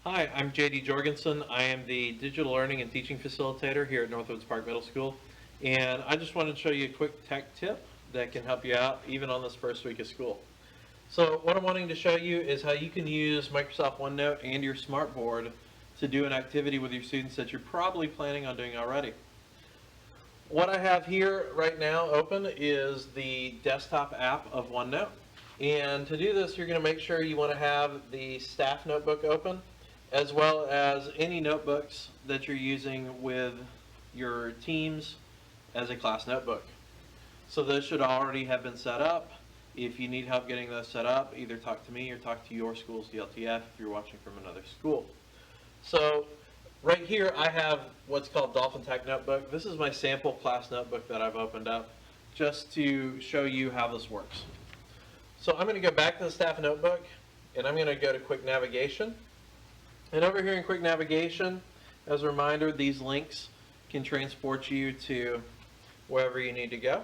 Hi, I'm JD Jorgensen. I am the Digital Learning and Teaching Facilitator here at Northwoods Park Middle School. And I just wanted to show you a quick tech tip that can help you out even on this first week of school. So what I'm wanting to show you is how you can use Microsoft OneNote and your Smartboard to do an activity with your students that you're probably planning on doing already. What I have here right now open is the desktop app of OneNote. And to do this, you're going to make sure you want to have the staff notebook open, as well as any notebooks that you're using with your teams as a class notebook. So those should already have been set up. If you need help getting those set up, either talk to me or talk to your school's DLTF if you're watching from another school. So right here I have what's called Dolphin Tech Notebook. This is my sample class notebook that I've opened up just to show you how this works. So I'm going to go back to the staff notebook and I'm going to go to Quick Navigation. And over here in Quick Navigation, as a reminder, these links can transport you to wherever you need to go.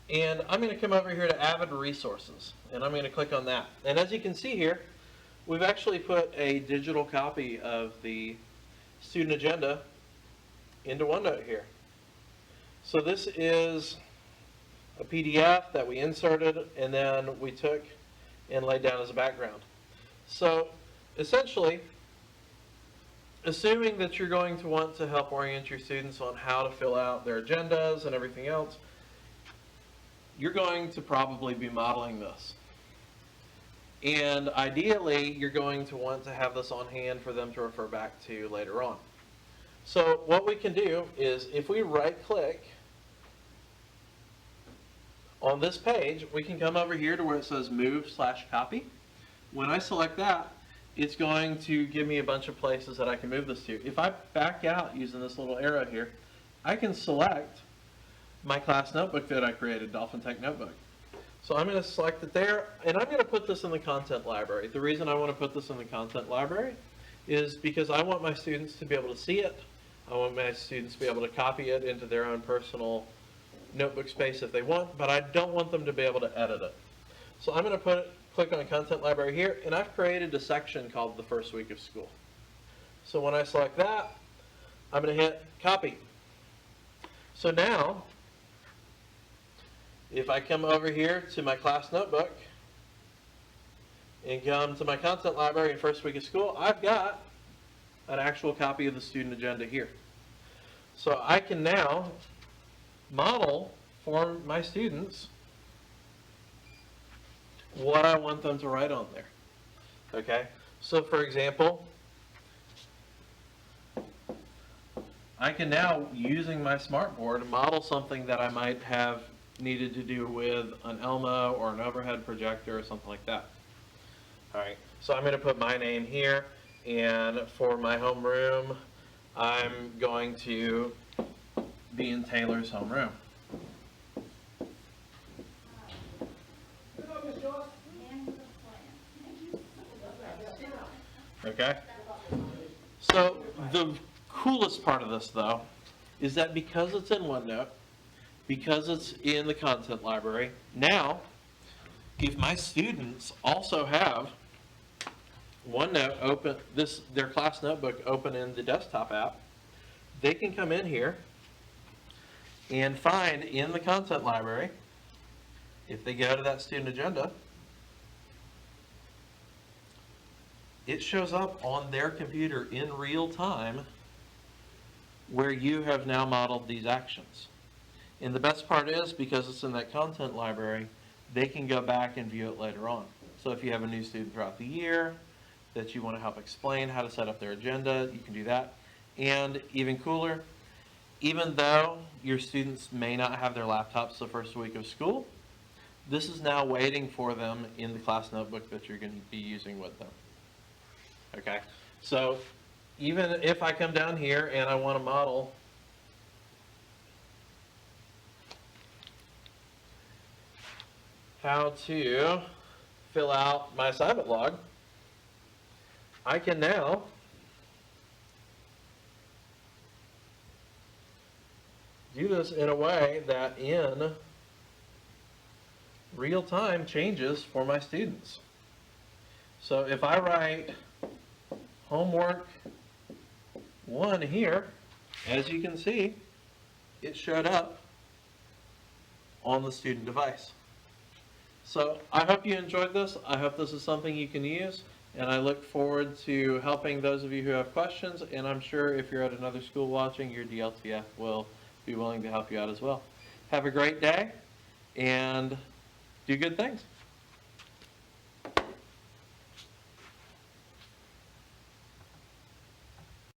And I'm going to come over here to Avid Resources, and I'm going to click on that. And as you can see here, we've actually put a digital copy of the student agenda into OneNote here. So this is a PDF that we inserted and then we took and laid down as a background. So essentially, assuming that you're going to want to help orient your students on how to fill out their agendas and everything else, you're going to probably be modeling this. And ideally, you're going to want to have this on hand for them to refer back to later on. So what we can do is if we right-click on this page, we can come over here to where it says Move/Copy. When I select that, it's going to give me a bunch of places that I can move this to. If I back out using this little arrow here, I can select my class notebook that I created, Dolphin Tech Notebook. So I'm going to select it there, and I'm going to put this in the content library. The reason I want to put this in the content library is because I want my students to be able to see it. I want my students to be able to copy it into their own personal notebook space if they want, but I don't want them to be able to edit it. So I'm going to click on Content Library here, and I've created a section called the first week of school. So when I select that, I'm going to hit Copy. So now, if I come over here to my class notebook and come to my content library in first week of school, I've got an actual copy of the student agenda here. So I can now model for my students what I want them to write on there. Okay? So for example, I can now, using my Smartboard, model something that I might have needed to do with an Elmo or an overhead projector or something like that. Alright, so I'm going to put my name here, and for my homeroom, I'm going to be in Taylor's homeroom. Okay? So the coolest part of this, though, is that because it's in OneNote, because it's in the content library, now, if my students also have OneNote open, their class notebook open in the desktop app, they can come in here and find in the content library, if they go to that student agenda, it shows up on their computer in real time where you have now modeled these actions. And the best part is, because it's in that content library, they can go back and view it later on. So if you have a new student throughout the year that you want to help explain how to set up their agenda, you can do that. And even cooler, even though your students may not have their laptops the first week of school, this is now waiting for them in the class notebook that you're going to be using with them. Okay, so even if I come down here and I want to model how to fill out my assignment log, I can now do this in a way that in real time changes for my students. So if I write homework 1 here, as you can see, it showed up on the student device. So I hope you enjoyed this. I hope this is something you can use, and I look forward to helping those of you who have questions, and I'm sure if you're at another school watching, your DLTF will be willing to help you out as well. Have a great day, and do good things.